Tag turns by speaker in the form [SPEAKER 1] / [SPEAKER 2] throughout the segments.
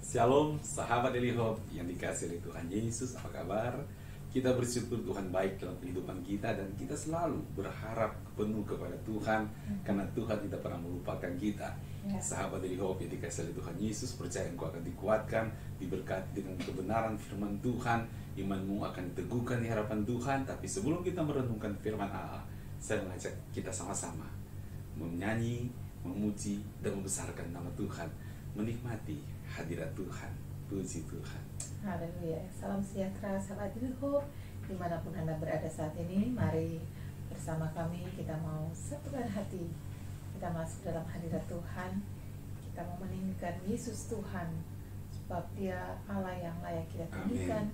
[SPEAKER 1] Shalom sahabat Daily Hope yang dikasih oleh Tuhan Yesus, apa kabar? Kita bersyukur Tuhan baik dalam kehidupan kita, dan kita selalu berharap penuh kepada Tuhan, karena Tuhan tidak pernah melupakan kita. Sahabat Daily Hope yang dikasih oleh Tuhan Yesus, percaya engkau akan dikuatkan, diberkati dengan kebenaran firman Tuhan, imanmu akan diteguhkan di hadapan Tuhan. Tapi sebelum kita merenungkan firman Allah, saya mengajak kita sama-sama menyanyi, memuji, dan membesarkan nama Tuhan, menikmati hadirat Tuhan. Puji Tuhan.
[SPEAKER 2] Haleluya. Salam sejahtera sahabat Daily Hope dimanapun Anda berada saat ini. Mari bersama kami kita mau satukan hati, kita masuk dalam hadirat Tuhan. Kita mau meninggikan Yesus Tuhan, sebab Dia Allah yang layak kita tinggikan,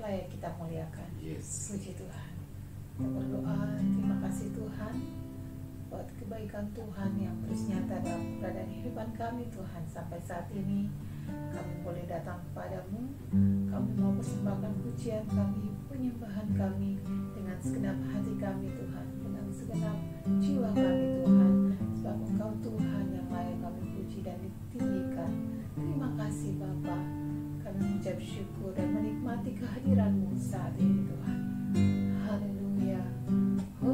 [SPEAKER 2] layak kita muliakan. Puji Tuhan. Kita berdoa, terima kasih Tuhan buat kebaikan Tuhan yang terus nyata dalam keberadaan kehidupan kami Tuhan. Sampai saat ini kami boleh datang kepadamu, kami mau persembahkan pujian kami, penyembahan kami dengan segenap hati kami Tuhan, dengan segenap jiwa kami Tuhan, sebab Engkau Tuhan yang layak kami puji dan ditinggikan. Terima kasih Bapa, kami mengucap syukur dan menikmati kehadiran-Mu saat ini Tuhan. Haleluya.
[SPEAKER 3] Ku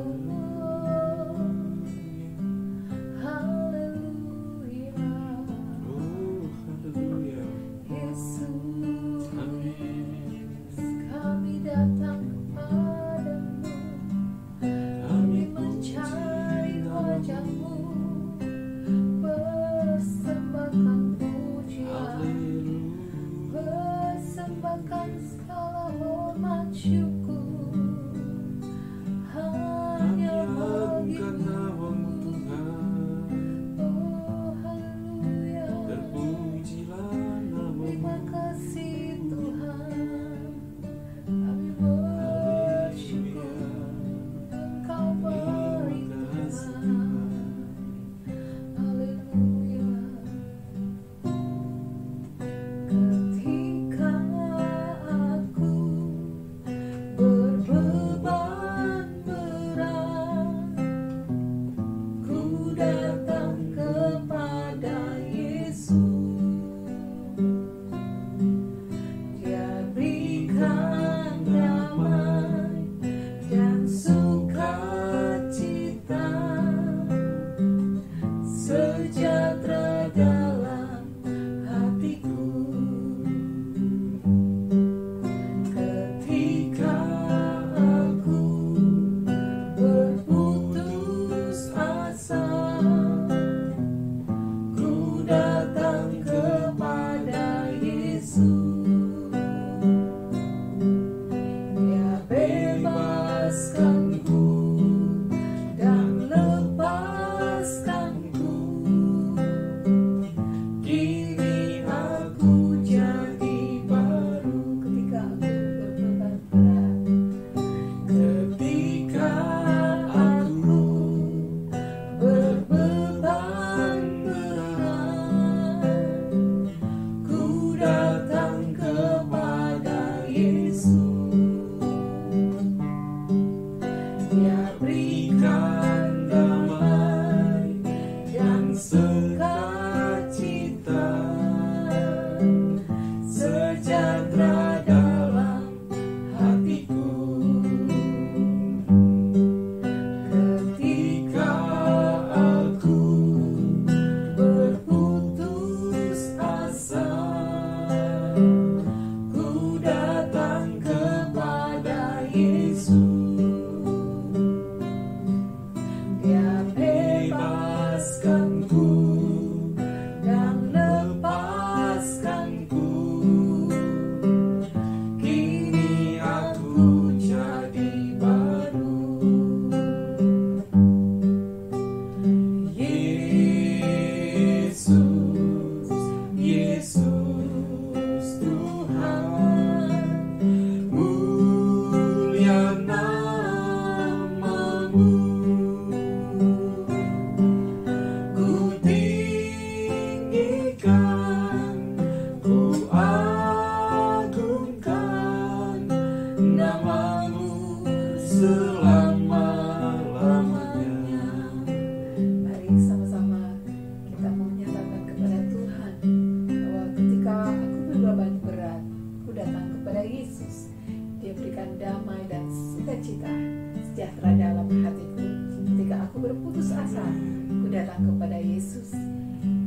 [SPEAKER 2] Yesus.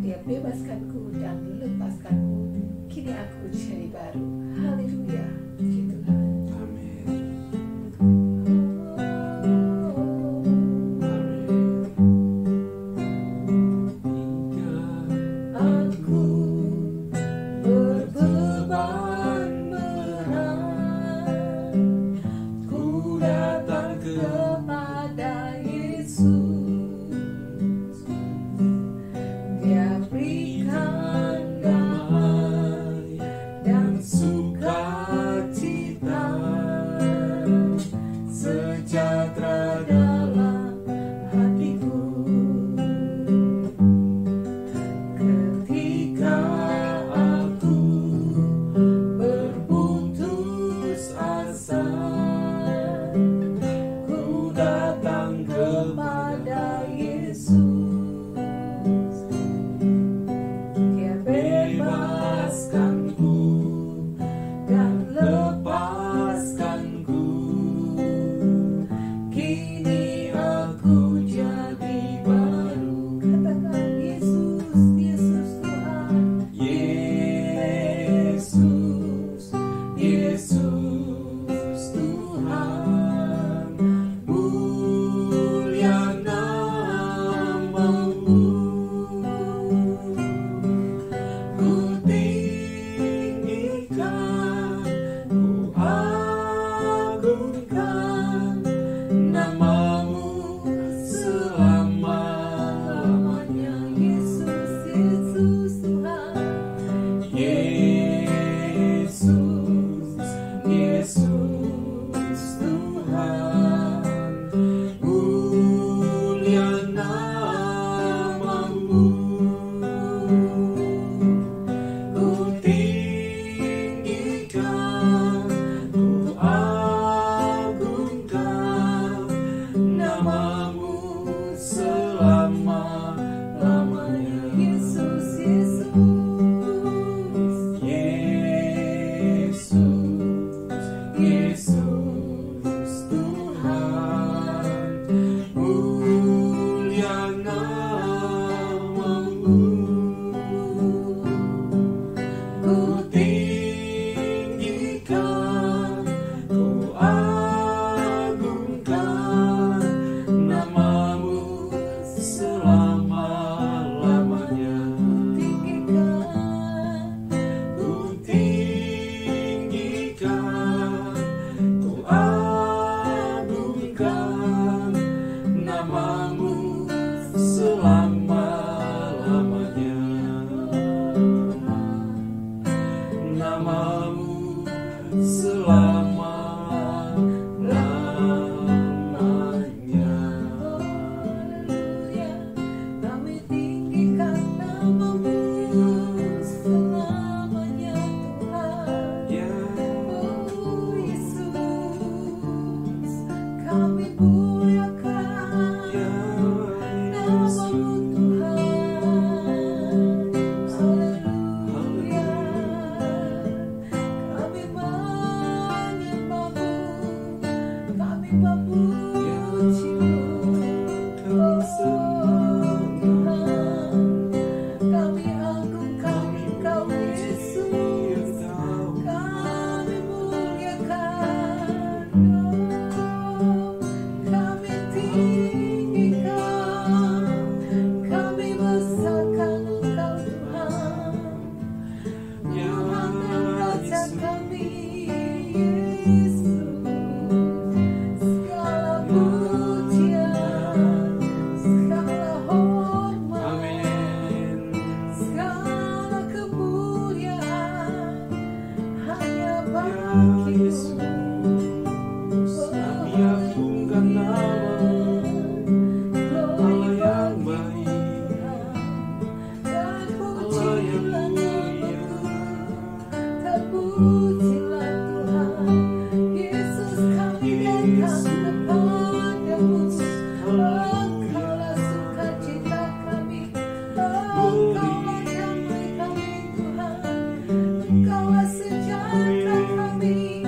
[SPEAKER 2] Dia bebaskanku dan lepaskanku. Kini aku jadi baru. Haleluya. Puji Tuhan.
[SPEAKER 1] Amin.
[SPEAKER 2] Aku berbeban berat, ku datang kepada Yesus. Dia berikan damai dan sukacita, sejahtera dalam hatiku. Ketika aku berputus asa, ku datang kepada Yesus. Dia bebaskanku dan lepaskanku. Kini aku jadi baru. Katakan Yesus, Yesus Tuhan. Yesus, Yesus Tuhan. Mulia namamu. Ku tinggikan, ku agungkan namamu selama-lamanya. Yesus, Yesus Tuhan. Yesus, Yesus Tuhan. Mulia namamu. Ku tinggikan, ku agungkan namamu selama-lamanya. Yesus, Yesus. Yesus, Yesus Tuhan. Mulia namamu. Ku tinggikan, ku agungkan namamu selama-lamanya. Ku tinggikan, ku agungkan namamu selama-lamanya. Namamu selama-lamanya. Kami tinggikan namamu selamanya Tuhan. Oh Yesus, kami muliakan namamu Tuhan. Haleluya. Kami menyembahmu, kami memujimu. Oh Tuhan, kami agungkan Engkau Yesus, kami muliakan. Oh, kami tinggikan, kami besarkan Engkau Tuhan. Tuhan dan Raja kami, Yesus. Segala pujian, segala hormat, segala kemuliaan hanya bagimu.
[SPEAKER 1] Kami agungkan namamu, Allah yang baik,
[SPEAKER 2] Dan
[SPEAKER 1] Allah yang
[SPEAKER 2] pujilah
[SPEAKER 1] mulia.
[SPEAKER 2] terpujilah Tuhan. Yesus kami datang kepadamu. Engkaulah sukacita kami, Engkaulah damai kami Tuhan, Engkaulah sejahtera kami.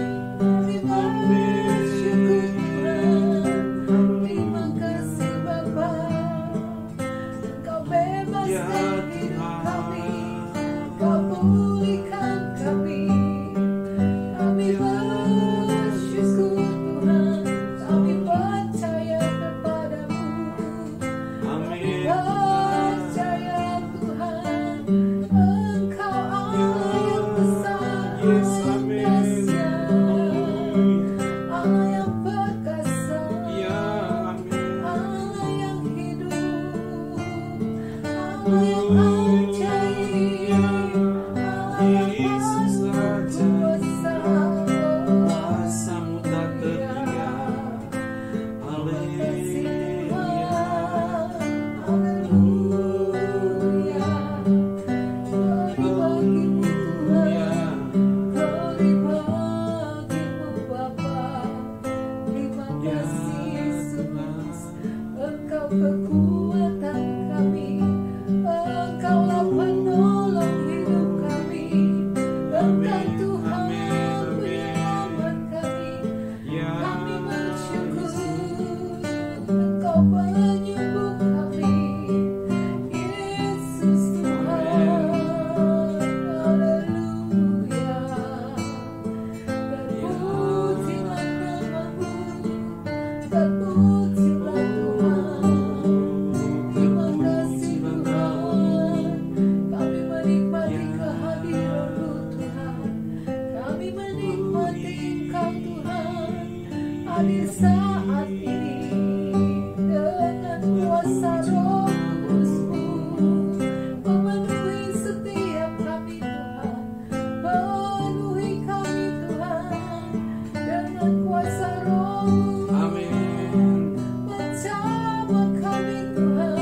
[SPEAKER 2] setiap hidup kami, Kau pulihkan kami. Kami bersyukur Tuhan, kami percaya kepadamu. Kami percaya Tuhan, Engkau Allah yang besar, Allah yang dahsyat, Allah yang perkasa, Allah yang hidup, Allah yang ajaib, Allah yang berkuasa.
[SPEAKER 3] Kuasamu tak terhingga.
[SPEAKER 2] Kekuatan kami, Engkaulah penolong hidup kami, Engkau Tuhan penyelamat kami. Kami bersyukur, Engkau penyembuh kami, Yesus Tuhan. Haleluya. Terpujilah namamu, terpujilah Tuhan. Terima kasih Tuhan, kami menikmati kehadiran-Mu Tuhan. Kami menikmati Engkau Tuhan, hadir saat ini dengan kuasa Roh Kudus-Mu. Memenuhi setiap kami Tuhan, penuhi kami Tuhan dengan kuasa Roh-Mu.
[SPEAKER 3] Amin.
[SPEAKER 2] Bersama kami Tuhan,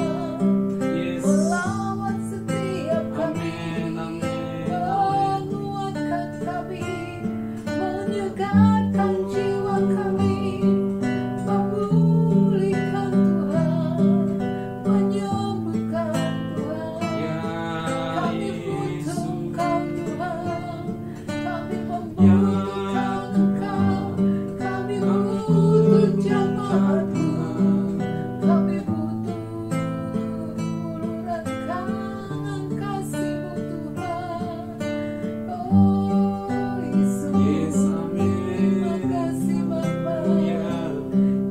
[SPEAKER 3] Yes.
[SPEAKER 2] melawat setiap kami,
[SPEAKER 3] Amin.
[SPEAKER 2] menguatkan kami, menyegarkan jiwa kami, memulihkan Tuhan, menyembuhkan Tuhan.
[SPEAKER 3] Ya
[SPEAKER 2] Kami butuh
[SPEAKER 3] Yesus.
[SPEAKER 2] Engkau Tuhan, kami membutuhkan Engkau, kami butuh jamaat-Mu, kami butuh uluran tangan kasih-Mu Tuhan. Oh Yesus,
[SPEAKER 3] Yes, amin.
[SPEAKER 2] terima kasih Bapa,
[SPEAKER 3] Ya.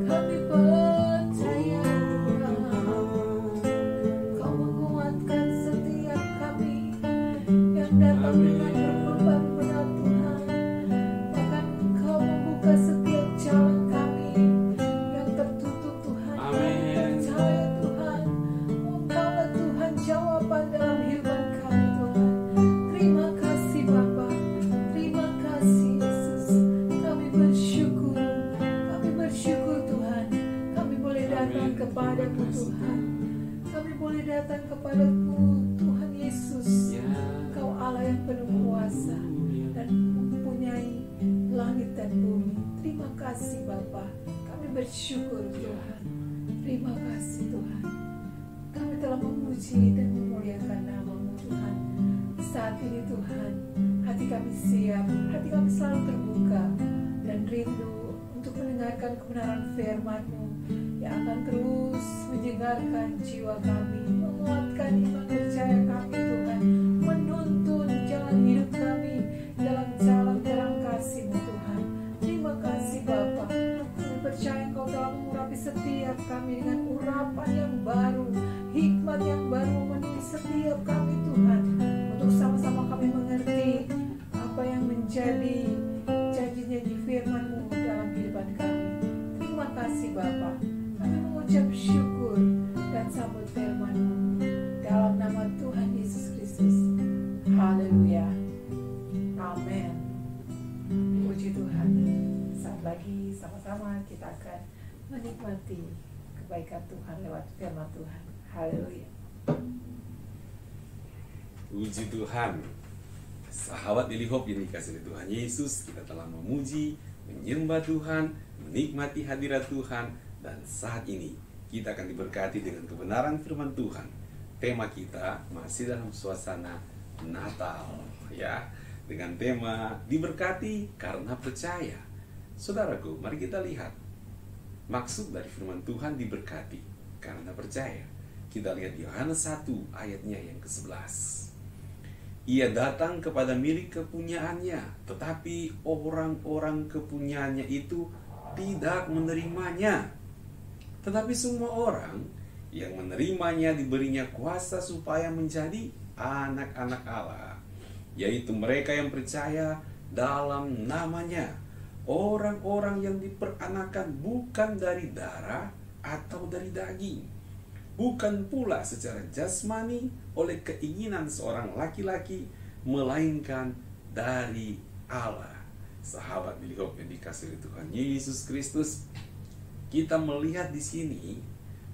[SPEAKER 2] kami percaya Tuhan. Kau menguatkan setiap kami yang datang dengan berkorban berat Tuhan. Bahkan Engkau membuka setiap jalan kami yang tertutup Tuhan.
[SPEAKER 3] Amin.
[SPEAKER 2] Percaya Tuhan, Engkaulah Tuhan jawaban dalam kehidupan kami Tuhan. Terima kasih Bapa, terima kasih Yesus. Kami bersyukur Tuhan. Kami boleh datang
[SPEAKER 3] Amin.
[SPEAKER 2] kepadamu Tuhan. Kami boleh datang kepadamu Tuhan Yesus.
[SPEAKER 3] Ya.
[SPEAKER 2] Engkau Allah yang penuh kuasa dan mempunyai langit dan bumi. Terima kasih Bapa. Kami bersyukur Tuhan. Terima kasih Tuhan. Kami telah memuji dan memuliakan nama-Mu Tuhan. Saat ini Tuhan, hati kami siap, hati kami selalu terbuka dan rindu untuk mendengarkan kebenaran firman-Mu yang akan terus menyegarkan jiwa kami, menguatkan iman percaya kami Tuhan, menuntun jalan hidup kami dalam jalan terang kasih-Mu Tuhan. Terima kasih Bapa. Kami percaya Engkau telah mengurapi setiap kami dengan urapan yang baru, hikmat yang baru memenuhi setiap kami Tuhan, untuk sama-sama kami mengerti apa yang menjadi janji-janji firman-Mu dalam kehidupan kami. Terima kasih Bapa. Kami mengucap syukur dan sambut firman-Mu dalam nama Tuhan Yesus Kristus. Haleluya. Amin. Puji Tuhan. Saat lagi sama-sama kita akan menikmati kebaikan Tuhan lewat firman Tuhan. Haleluya.
[SPEAKER 1] Puji Tuhan. Sahabat Daily Hope yang dikasihi oleh Tuhan Yesus, kita telah memuji, menyembah Tuhan, menikmati hadirat Tuhan, dan saat ini kita akan diberkati dengan kebenaran firman Tuhan. Tema kita masih dalam suasana Natal, ya, dengan tema diberkati karena percaya. Saudaraku, mari kita lihat maksud dari firman Tuhan diberkati karena percaya. Kita lihat Yohanes 1 ayatnya yang ke-11. Ia datang kepada milik kepunyaannya, tetapi orang-orang kepunyaannya itu tidak menerimanya. Tetapi semua orang yang menerimanya diberinya kuasa supaya menjadi anak-anak Allah, yaitu mereka yang percaya dalam namanya. Orang-orang yang diperanakan bukan dari darah atau dari daging, bukan pula secara jasmani oleh keinginan seorang laki-laki, melainkan dari Allah. Sahabat Bilihop yang dikasihi Tuhan Yesus Kristus, kita melihat di sini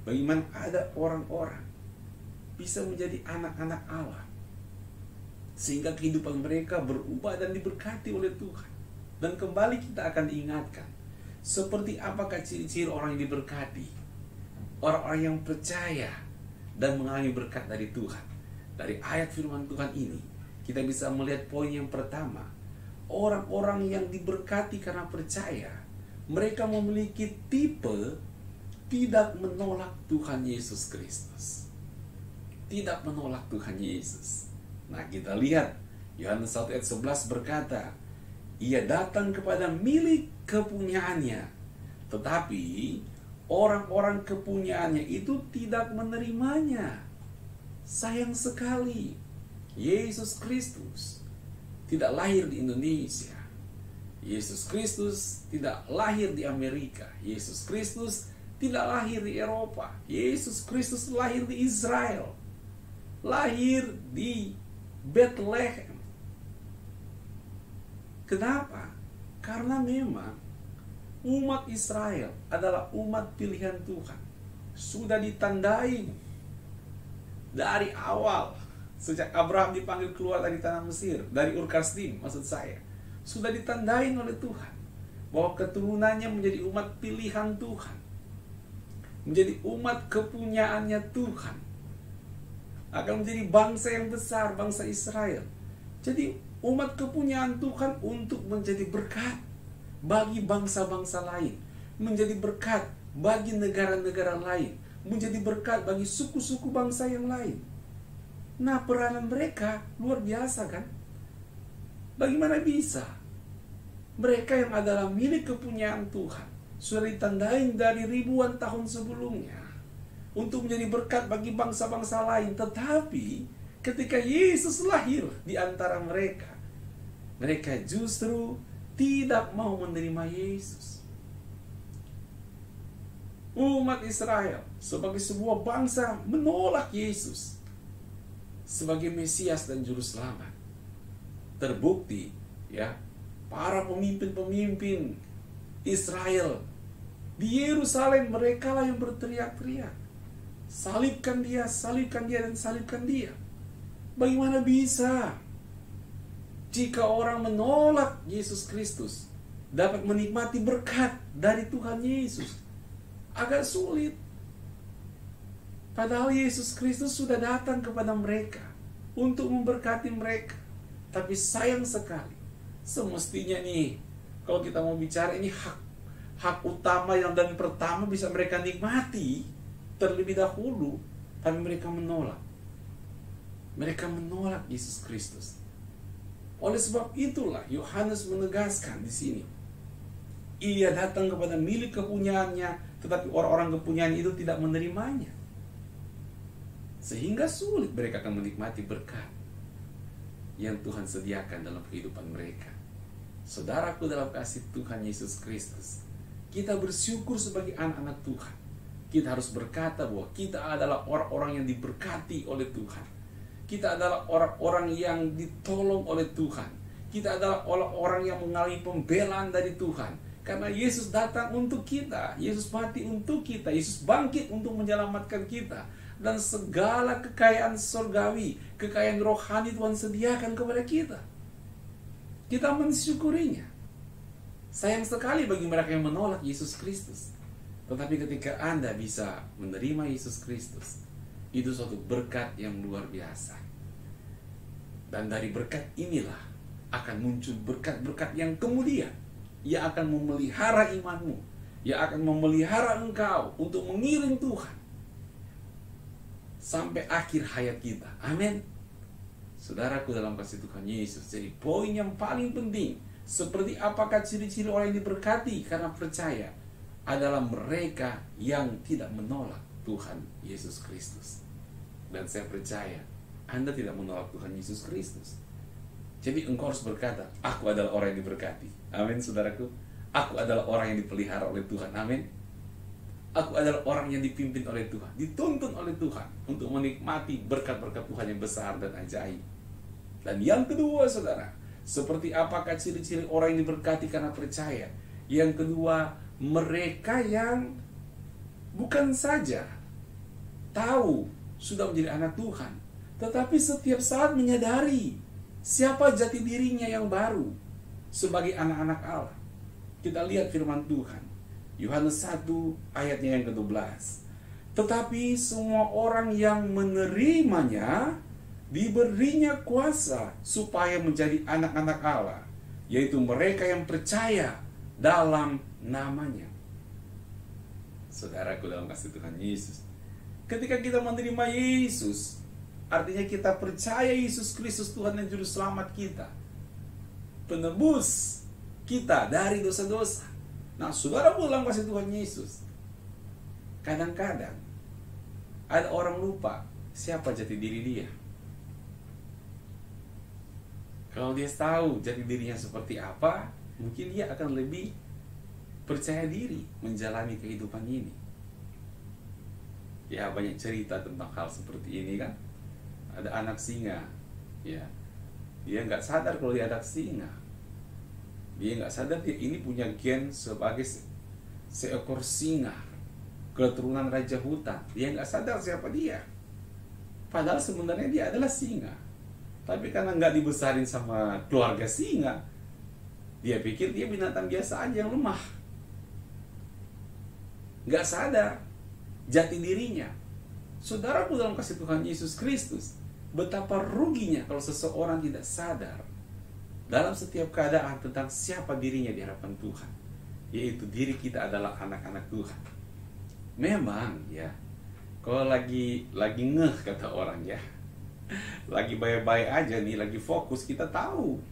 [SPEAKER 1] bagaimana ada orang-orang bisa menjadi anak-anak Allah, sehingga kehidupan mereka berubah dan diberkati oleh Tuhan. Dan kembali kita akan diingatkan, seperti apakah ciri-ciri orang yang diberkati, orang-orang yang percaya dan mengalami berkat dari Tuhan. Dari ayat firman Tuhan ini, kita bisa melihat poin yang pertama. Orang-orang yang diberkati karena percaya, mereka memiliki tipe tidak menolak Tuhan Yesus Kristus. Tidak menolak Tuhan Yesus. Nah, kita lihat Yohanes 1 ayat 11 berkata, ia datang kepada milik kepunyaannya, tetapi orang-orang kepunyaannya itu tidak menerimanya. Sayang sekali, Yesus Kristus tidak lahir di Indonesia. Yesus Kristus tidak lahir di Amerika. Yesus Kristus tidak lahir di Eropa. Yesus Kristus lahir di Israel. Lahir di Bethlehem. Kenapa? Karena memang umat Israel adalah umat pilihan Tuhan. Sudah ditandai dari awal, sejak Abraham dipanggil keluar dari tanah Mesir, dari Ur Kasdim maksud saya, sudah ditandai oleh Tuhan bahwa keturunannya menjadi umat pilihan Tuhan, menjadi umat kepunyaannya Tuhan, akan menjadi bangsa yang besar, bangsa Israel. Jadi umat kepunyaan Tuhan untuk menjadi berkat bagi bangsa-bangsa lain, menjadi berkat bagi negara-negara lain, menjadi berkat bagi suku-suku bangsa yang lain. Nah, peranan mereka luar biasa kan? Bagaimana bisa? Mereka yang adalah milik kepunyaan Tuhan, sudah ditandai dari ribuan tahun sebelumnya untuk menjadi berkat bagi bangsa-bangsa lain. Tetapi ketika Yesus lahir di antara mereka, mereka justru tidak mau menerima Yesus. Umat Israel sebagai sebuah bangsa menolak Yesus sebagai Mesias dan Juru Selamat. Terbukti ya, para pemimpin-pemimpin Israel di Yerusalem, mereka lah yang berteriak-teriak, salibkan dia, dan salibkan dia. Bagaimana bisa jika orang menolak Yesus Kristus dapat menikmati berkat dari Tuhan Yesus? Agak sulit. Padahal Yesus Kristus sudah datang kepada mereka untuk memberkati mereka. Tapi sayang sekali, semestinya nih, kalau kita mau bicara ini hak utama yang dan pertama bisa mereka nikmati terlebih dahulu, tapi mereka menolak. Mereka menolak Yesus Kristus. Oleh sebab itulah Yohanes menegaskan di sini, ia datang kepada milik kepunyaannya, tetapi orang-orang kepunyaan itu tidak menerimanya, sehingga sulit mereka akan menikmati berkat yang Tuhan sediakan dalam kehidupan mereka. Saudaraku dalam kasih Tuhan Yesus Kristus, kita bersyukur sebagai anak-anak Tuhan. Kita harus berkata bahwa kita adalah orang-orang yang diberkati oleh Tuhan. Kita adalah orang-orang yang ditolong oleh Tuhan. Kita adalah orang-orang yang mengalami pembelaan dari Tuhan. Karena Yesus datang untuk kita, Yesus mati untuk kita, Yesus bangkit untuk menyelamatkan kita. Dan segala kekayaan surgawi, kekayaan rohani Tuhan sediakan kepada kita. Kita mensyukurinya. Sayang sekali bagi mereka yang menolak Yesus Kristus. Tetapi ketika Anda bisa menerima Yesus Kristus, itu suatu berkat yang luar biasa. Dan dari berkat inilah akan muncul berkat-berkat yang kemudian ia akan memelihara imanmu, ia akan memelihara engkau untuk mengiring Tuhan. sampai akhir hayat kita. Amin. Saudaraku dalam kasih Tuhan Yesus, jadi poin yang paling penting, seperti apakah ciri-ciri orang yang diberkati karena percaya, adalah mereka yang tidak menolak Tuhan Yesus Kristus. Dan saya percaya Anda tidak menolak Tuhan Yesus Kristus. Jadi engkau harus berkata, aku adalah orang yang diberkati. Amin, saudaraku. Aku adalah orang yang dipelihara oleh Tuhan. Amin. Aku adalah orang yang dipimpin oleh Tuhan, dituntun oleh Tuhan untuk menikmati berkat-berkat Tuhan yang besar dan ajaib. Dan yang kedua, saudara, seperti apakah ciri-ciri orang yang diberkati karena percaya? Yang kedua, mereka yang bukan saja tahu sudah menjadi anak Tuhan, tetapi setiap saat menyadari siapa jati dirinya yang baru sebagai anak-anak Allah. Kita lihat firman Tuhan, Yohanes 1 ayatnya yang ke-12. Tetapi semua orang yang menerimanya diberinya kuasa supaya menjadi anak-anak Allah, yaitu mereka yang percaya dalam namanya. Saudaraku dalam kasih Tuhan Yesus, ketika kita menerima Yesus, artinya kita percaya Yesus Kristus Tuhan dan Juru Selamat kita, penebus kita dari dosa-dosa. Nah, saudara dalam kasih Tuhan Yesus, kadang-kadang ada orang lupa siapa jati diri dia. Kalau dia tahu jati dirinya seperti apa, mungkin dia akan lebih percaya diri menjalani kehidupan ini. Ya, banyak cerita tentang hal seperti ini kan. Ada anak singa, ya, dia nggak sadar kalau dia anak singa. Dia nggak sadar dia ini punya gen sebagai seekor singa, keturunan raja hutan. Dia nggak sadar siapa dia. Padahal sebenarnya dia adalah singa. Tapi karena nggak dibesarin sama keluarga singa, dia pikir dia binatang biasa aja yang lemah. Nggak sadar jati dirinya. Saudaraku dalam kasih Tuhan Yesus Kristus, betapa ruginya kalau seseorang tidak sadar dalam setiap keadaan tentang siapa dirinya di hadapan Tuhan, yaitu diri kita adalah anak-anak Tuhan. Memang ya, kalau lagi ngeh kata orang ya, lagi baik-baik aja nih, lagi fokus, kita tahu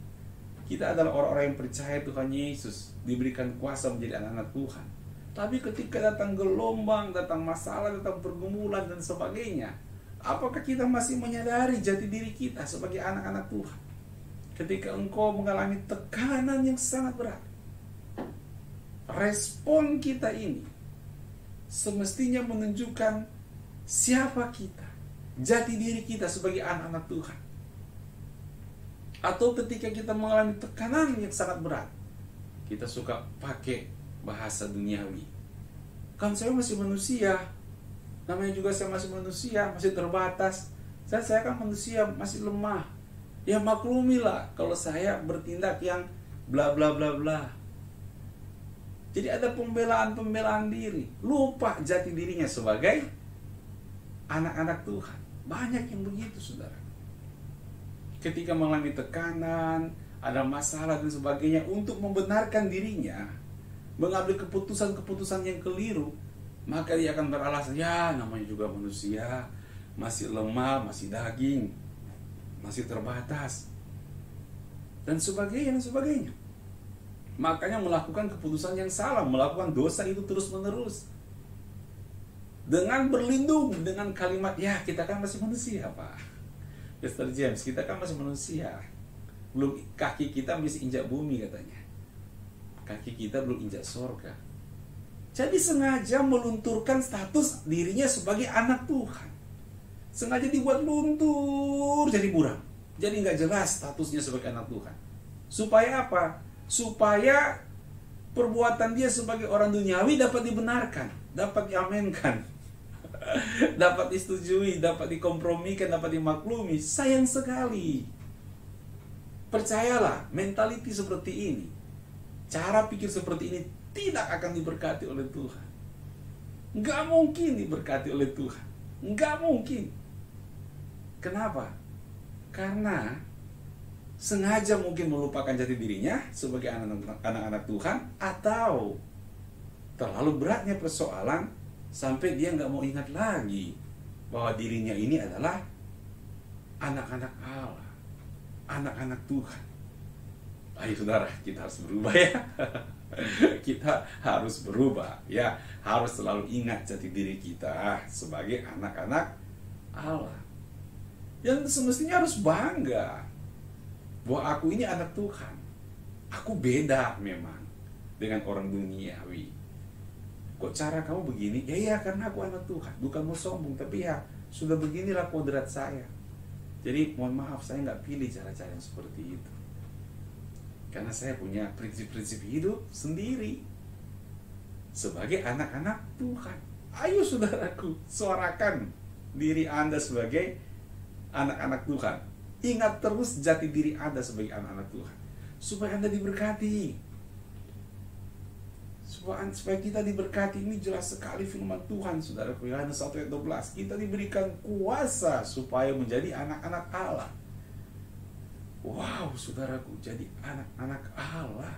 [SPEAKER 1] kita adalah orang-orang yang percaya Tuhan Yesus, diberikan kuasa menjadi anak-anak Tuhan. Tapi ketika datang gelombang, datang masalah, datang pergumulan dan sebagainya, apakah kita masih menyadari jati diri kita sebagai anak-anak Tuhan? Ketika engkau mengalami tekanan yang sangat berat, respon kita ini semestinya menunjukkan siapa kita, jati diri kita sebagai anak-anak Tuhan. Atau ketika kita mengalami tekanan yang sangat berat, kita suka pakai bahasa duniawi. Kan saya masih manusia, namanya juga saya masih manusia, masih terbatas. Saya kan manusia, masih lemah. Ya maklumilah kalau saya bertindak yang bla bla bla bla. Jadi ada pembelaan diri, lupa jati dirinya sebagai anak-anak Tuhan. Banyak yang begitu, saudara. Ketika mengalami tekanan, ada masalah dan sebagainya, untuk membenarkan dirinya, mengambil keputusan-keputusan yang keliru, maka dia akan beralasan, ya namanya juga manusia, masih lemah, masih daging, masih terbatas, dan sebagainya. Makanya melakukan keputusan yang salah, melakukan dosa itu terus-menerus, dengan berlindung dengan kalimat, ya kita kan masih manusia Pak Pastor James, kita kan masih manusia, belum, kaki kita masih injak bumi katanya, kaki kita belum injak sorga. Jadi sengaja melunturkan status dirinya sebagai anak Tuhan, sengaja dibuat luntur jadi buram, jadi nggak jelas statusnya sebagai anak Tuhan. Supaya apa? Supaya perbuatan dia sebagai orang duniawi dapat dibenarkan, dapat diamenkan, dapat disetujui, dapat dikompromikan, dapat dimaklumi. Sayang sekali. Percayalah, mentality seperti ini, cara pikir seperti ini tidak akan diberkati oleh Tuhan. Nggak mungkin diberkati oleh Tuhan, nggak mungkin. Kenapa? Karena sengaja mungkin melupakan jati dirinya sebagai anak-anak Tuhan, atau terlalu beratnya persoalan sampai dia nggak mau ingat lagi bahwa dirinya ini adalah anak-anak Allah, anak-anak Tuhan. Ayo saudara, kita harus berubah ya. Kita harus berubah ya, harus selalu ingat jati diri kita sebagai anak-anak Allah. Yang semestinya harus bangga bahwa aku ini anak Tuhan. Aku beda memang dengan orang duniawi. Kok cara kamu begini? Ya karena aku anak Tuhan. Bukan mau sombong, tapi ya sudah beginilah kodrat saya. Jadi mohon maaf, saya nggak pilih cara-cara yang seperti itu. Karena saya punya prinsip-prinsip hidup sendiri sebagai anak-anak Tuhan. Ayo saudaraku, suarakan diri Anda sebagai anak-anak Tuhan. Ingat terus jati diri Anda sebagai anak-anak Tuhan, supaya Anda diberkati. Supaya kita diberkati. Ini jelas sekali firman Tuhan, saudaraku. Yohanes 1 ayat 12. Kita diberikan kuasa supaya menjadi anak-anak Allah. Wow, saudaraku, jadi anak-anak Allah.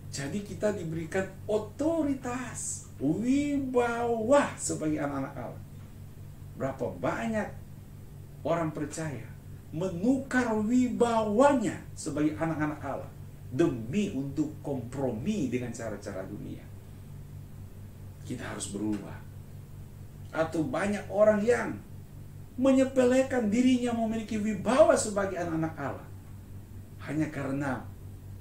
[SPEAKER 1] Jadi kita diberikan otoritas, wibawa sebagai anak-anak Allah. Berapa banyak orang percaya menukar wibawanya sebagai anak-anak Allah demi untuk kompromi dengan cara-cara dunia. Kita harus berubah. Atau banyak orang yang menyepelekan dirinya memiliki wibawa sebagai anak-anak Allah hanya karena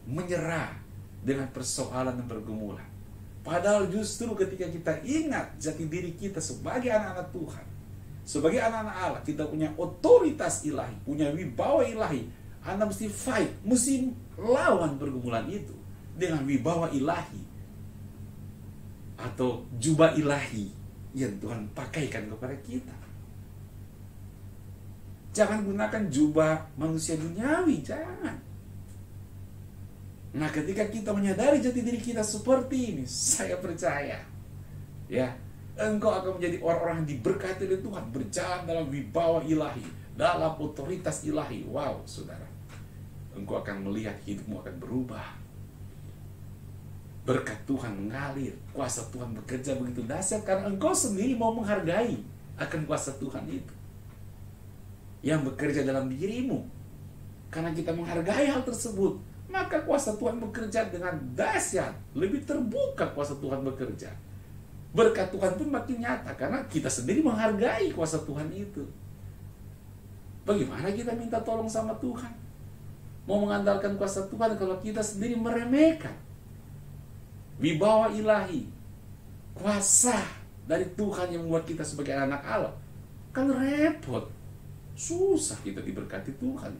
[SPEAKER 1] menyerah dengan persoalan dan pergumulan. Padahal justru ketika kita ingat jati diri kita sebagai anak-anak Tuhan, sebagai anak-anak Allah, kita punya otoritas ilahi, punya wibawa ilahi. Anda mesti fight, mesti lawan pergumulan itu dengan wibawa ilahi atau jubah ilahi yang Tuhan pakaikan kepada kita. Jangan gunakan jubah manusia duniawi, jangan. Nah, ketika kita menyadari jati diri kita seperti ini, saya percaya, ya, engkau akan menjadi orang-orang yang diberkati oleh Tuhan, berjalan dalam wibawa ilahi, dalam otoritas ilahi. Wow, saudara, engkau akan melihat hidupmu akan berubah. Berkat Tuhan mengalir, kuasa Tuhan bekerja begitu dahsyat karena engkau sendiri mau menghargai akan kuasa Tuhan itu yang bekerja dalam dirimu. Karena kita menghargai hal tersebut, maka kuasa Tuhan bekerja dengan dahsyat, lebih terbuka kuasa Tuhan bekerja. Berkat Tuhan pun makin nyata karena kita sendiri menghargai kuasa Tuhan itu. Bagaimana kita minta tolong sama Tuhan? Mau mengandalkan kuasa Tuhan kalau kita sendiri meremehkan wibawa ilahi, kuasa dari Tuhan yang membuat kita sebagai anak Allah. Kan repot. Susah kita diberkati Tuhan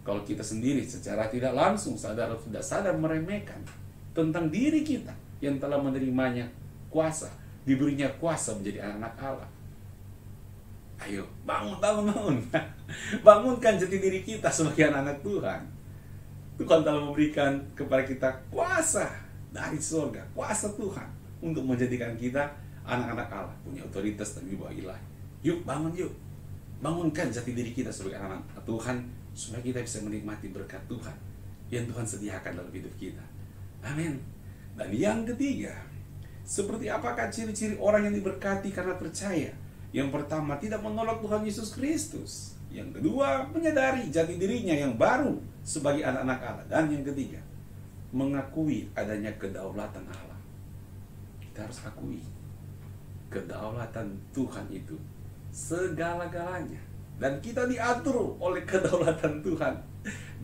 [SPEAKER 1] kalau kita sendiri secara tidak langsung, sadar atau tidak sadar, meremehkan tentang diri kita yang telah menerimanya kuasa, diberinya kuasa menjadi anak Allah. Ayo, bangun. Bangunkan jati diri kita sebagai anak Tuhan. Tuhan telah memberikan kepada kita kuasa dari surga, kuasa Tuhan untuk menjadikan kita anak-anak Allah, punya otoritas dan wibawa ilahi. Yuk, bangun yuk. Bangunkan jati diri kita sebagai anak Tuhan supaya kita bisa menikmati berkat Tuhan yang Tuhan sediakan dalam hidup kita. Amin. Dan yang ketiga, seperti apakah ciri-ciri orang yang diberkati karena percaya? Yang pertama, tidak menolak Tuhan Yesus Kristus. Yang kedua, menyadari jati dirinya yang baru sebagai anak-anak Allah. Dan yang ketiga, mengakui adanya kedaulatan Allah. Kita harus akui kedaulatan Tuhan itu segala-galanya, dan kita diatur oleh kedaulatan Tuhan.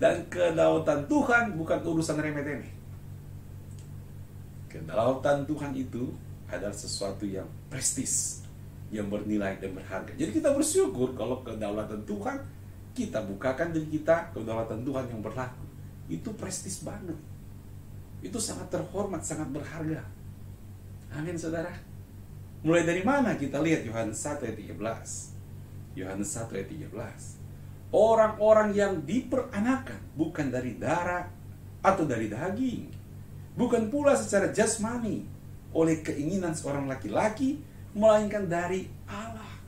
[SPEAKER 1] Dan kedaulatan Tuhan bukan urusan remeh-temeh. Kedaulatan Tuhan itu adalah sesuatu yang prestis, yang bernilai dan berharga. Jadi kita bersyukur kalau kedaulatan Tuhan, kita bukakan diri kita, kedaulatan Tuhan yang berlaku. Itu prestis banget. Itu sangat terhormat, sangat berharga. Amin, saudara. Mulai dari mana? Kita lihat Yohanes 1 ayat 13. Yohanes 1 ayat 13. Orang-orang yang diperanakan bukan dari darah atau dari daging, bukan pula secara jasmani oleh keinginan seorang laki-laki, melainkan dari Allah.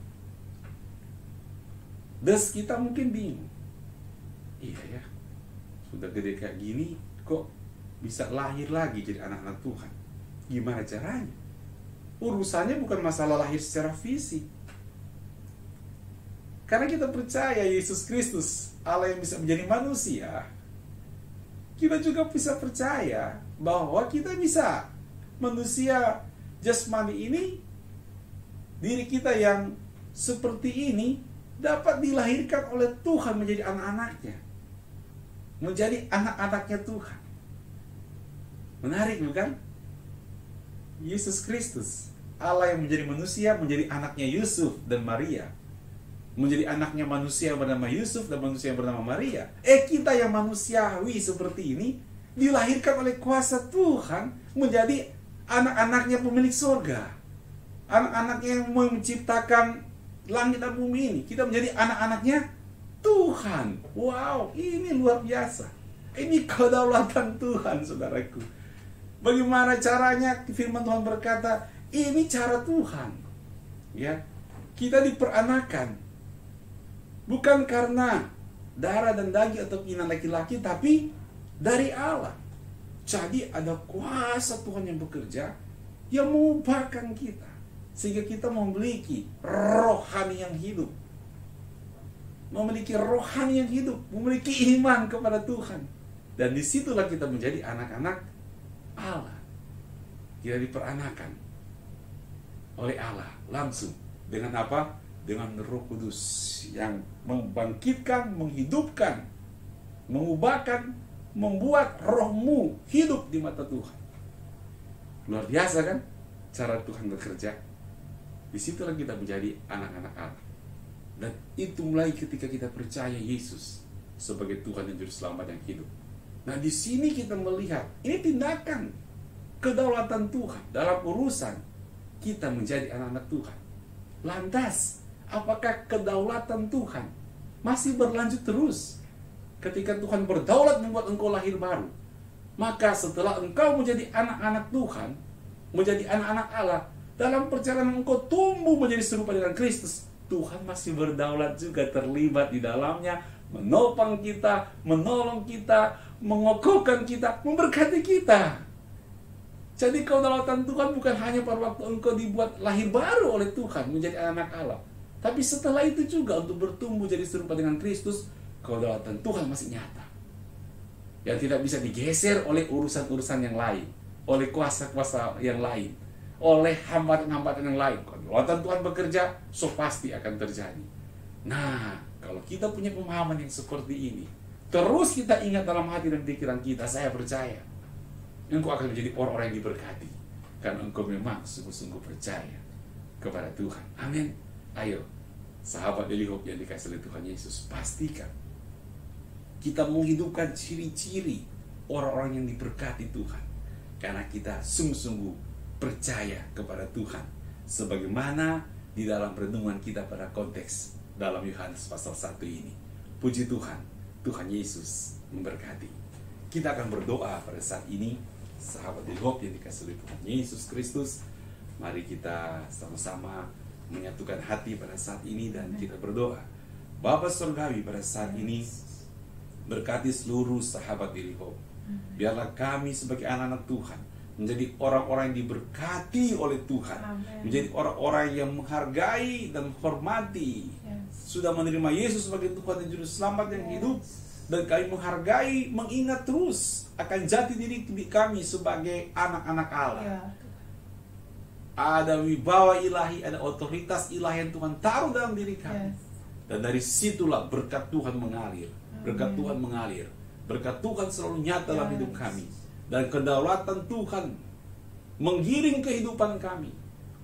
[SPEAKER 1] Terus kita mungkin bingung. Iya ya, sudah gede kayak gini, kok bisa lahir lagi jadi anak-anak Tuhan? Gimana caranya? Urusannya bukan masalah lahir secara fisik, Karena kita percaya Yesus Kristus, Allah yang bisa menjadi manusia, kita juga bisa percaya bahwa kita bisa, manusia jasmani ini, diri kita yang seperti ini, dapat dilahirkan oleh Tuhan menjadi anak-anaknya, menjadi anak-anaknya Tuhan. Menarik bukan? Yesus Kristus, Allah yang menjadi manusia, menjadi anaknya Yusuf dan Maria, menjadi anaknya manusia yang bernama Yusuf dan manusia yang bernama Maria. Kita yang manusiawi seperti ini dilahirkan oleh kuasa Tuhan menjadi anak-anaknya pemilik surga, anak-anaknya yang menciptakan langit dan bumi ini. Kita menjadi anak-anaknya Tuhan. Wow, ini luar biasa. Ini kedaulatan Tuhan, saudaraku. Bagaimana caranya? Firman Tuhan berkata, ini cara Tuhan. Ya, kita diperanakan bukan karena darah dan daging atau keinginan laki-laki, tapi dari Allah. Jadi ada kuasa Tuhan yang bekerja, yang mengubahkan kita, sehingga kita memiliki rohani yang hidup, memiliki rohani yang hidup, memiliki iman kepada Tuhan. Dan disitulah kita menjadi anak-anak Allah. Kita diperanakan oleh Allah langsung. Dengan apa? Dengan Roh Kudus yang membangkitkan, menghidupkan, mengubahkan, membuat rohmu hidup di mata Tuhan. Luar biasa kan cara Tuhan bekerja. Disitulah kita menjadi anak-anak Allah. Dan itu mulai ketika kita percaya Yesus sebagai Tuhan dan Juru Selamat yang hidup. Nah, di sini kita melihat ini tindakan kedaulatan Tuhan dalam urusan kita menjadi anak-anak Tuhan. Lantas, apakah kedaulatan Tuhan masih berlanjut terus? Ketika Tuhan berdaulat membuat engkau lahir baru, maka setelah engkau menjadi anak-anak Tuhan, menjadi anak-anak Allah, dalam perjalanan engkau tumbuh menjadi serupa dengan Kristus, Tuhan masih berdaulat juga, terlibat di dalamnya, menopang kita, menolong kita, mengokohkan kita, memberkati kita. Jadi kedaulatan Tuhan bukan hanya pada waktu engkau dibuat lahir baru oleh Tuhan menjadi anak Allah, tapi setelah itu juga untuk bertumbuh jadi serupa dengan Kristus, kedaulatan Tuhan masih nyata, yang tidak bisa digeser oleh urusan-urusan yang lain, oleh kuasa-kuasa yang lain, oleh hambatan-hambatan yang lain. Kedaulatan Tuhan bekerja, so pasti akan terjadi. Nah, kalau kita punya pemahaman yang seperti ini, terus kita ingat dalam hati dan pikiran kita, saya percaya engkau akan menjadi orang-orang yang diberkati, karena engkau memang sungguh-sungguh percaya kepada Tuhan. Amin. Ayo, sahabat Daily Hope yang dikasih oleh Tuhan Yesus, pastikan kita menghidupkan ciri-ciri orang-orang yang diberkati Tuhan, karena kita sungguh-sungguh percaya kepada Tuhan, sebagaimana di dalam renungan kita pada konteks dalam Yohanes pasal 1 ini. Puji Tuhan, Tuhan Yesus memberkati. Kita akan berdoa pada saat ini, sahabat Daily Hope yang dikasih oleh Tuhan Yesus Kristus. Mari kita sama-sama menyatukan hati pada saat ini dan kita berdoa. Bapa Surgawi, pada saat ini berkati seluruh sahabat Daily Hope. Biarlah kami sebagai anak-anak Tuhan menjadi orang-orang yang diberkati oleh Tuhan.
[SPEAKER 2] Amen.
[SPEAKER 1] Menjadi orang-orang yang menghargai dan menghormati, sudah menerima Yesus sebagai Tuhan dan Juru Selamat yang hidup. Dan kami menghargai, mengingat terus akan jati diri kami sebagai anak-anak Allah.
[SPEAKER 2] Ya.
[SPEAKER 1] Ada wibawa ilahi, ada otoritas ilahi yang Tuhan taruh dalam diri kami.
[SPEAKER 2] Yes.
[SPEAKER 1] Dan dari situlah berkat Tuhan mengalir. Berkat
[SPEAKER 2] Amin.
[SPEAKER 1] Tuhan mengalir. Berkat Tuhan selalu nyata dalam
[SPEAKER 2] Yes.
[SPEAKER 1] hidup kami. Dan kedaulatan Tuhan menggiring kehidupan kami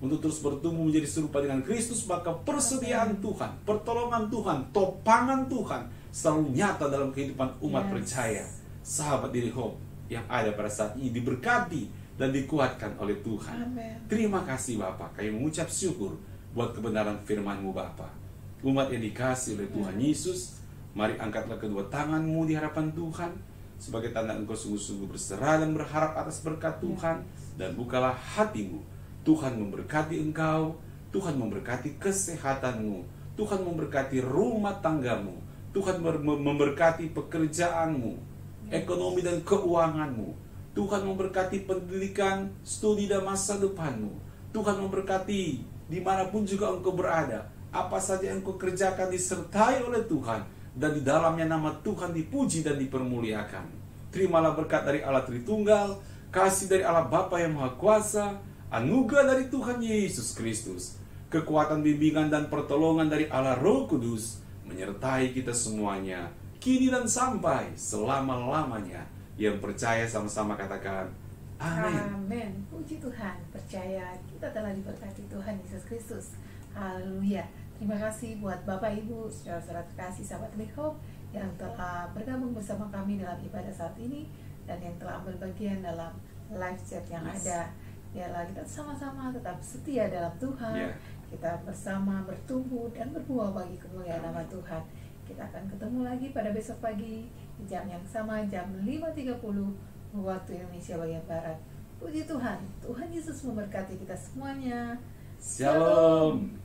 [SPEAKER 1] untuk terus bertumbuh menjadi serupa dengan Kristus. Maka persediaan Tuhan, pertolongan Tuhan, topangan Tuhan selalu nyata dalam kehidupan umat percaya, sahabat Daily Hope yang ada pada saat ini, diberkati dan dikuatkan oleh Tuhan.
[SPEAKER 2] Amen.
[SPEAKER 1] Terima kasih Bapak, kami mengucap syukur buat kebenaran firman-Mu Bapak. Umat yang dikasih oleh Tuhan Yesus, mari angkatlah kedua tangan-Mu di hadapan Tuhan sebagai tanda engkau sungguh-sungguh berserah dan berharap atas berkat Tuhan. Dan bukalah hatimu, Tuhan memberkati engkau, Tuhan memberkati kesehatan-Mu, Tuhan memberkati rumah tanggamu, Tuhan memberkati pekerjaanmu, ekonomi dan keuanganmu. Tuhan memberkati pendidikan, studi dan masa depanmu. Tuhan memberkati dimanapun juga engkau berada. Apa saja yang kau kerjakan disertai oleh Tuhan, dan di dalamnya nama Tuhan dipuji dan dipermuliakan. Terimalah berkat dari Allah Tritunggal, kasih dari Allah Bapa yang Maha Kuasa, anugerah dari Tuhan Yesus Kristus, kekuatan bimbingan dan pertolongan dari Allah Roh Kudus, menyertai kita semuanya, kini dan sampai selama-lamanya. Yang percaya sama-sama katakan, amin.
[SPEAKER 2] Amin. Puji Tuhan, percaya kita telah diberkati Tuhan Yesus Kristus. Haleluya. Terima kasih buat Bapak Ibu, saudara-saudara terkasih sahabat Living Hope yang telah bergabung bersama kami dalam ibadah saat ini dan yang telah ambil bagian dalam live chat yang ada. Biarlah kita sama-sama tetap setia dalam Tuhan. Kita bersama bertumbuh dan berbuah bagi kemuliaan nama Tuhan. Kita akan ketemu lagi pada besok pagi di jam yang sama, jam 5.30 waktu Indonesia bagian Barat. Puji Tuhan, Tuhan Yesus memberkati kita semuanya.
[SPEAKER 1] Shalom.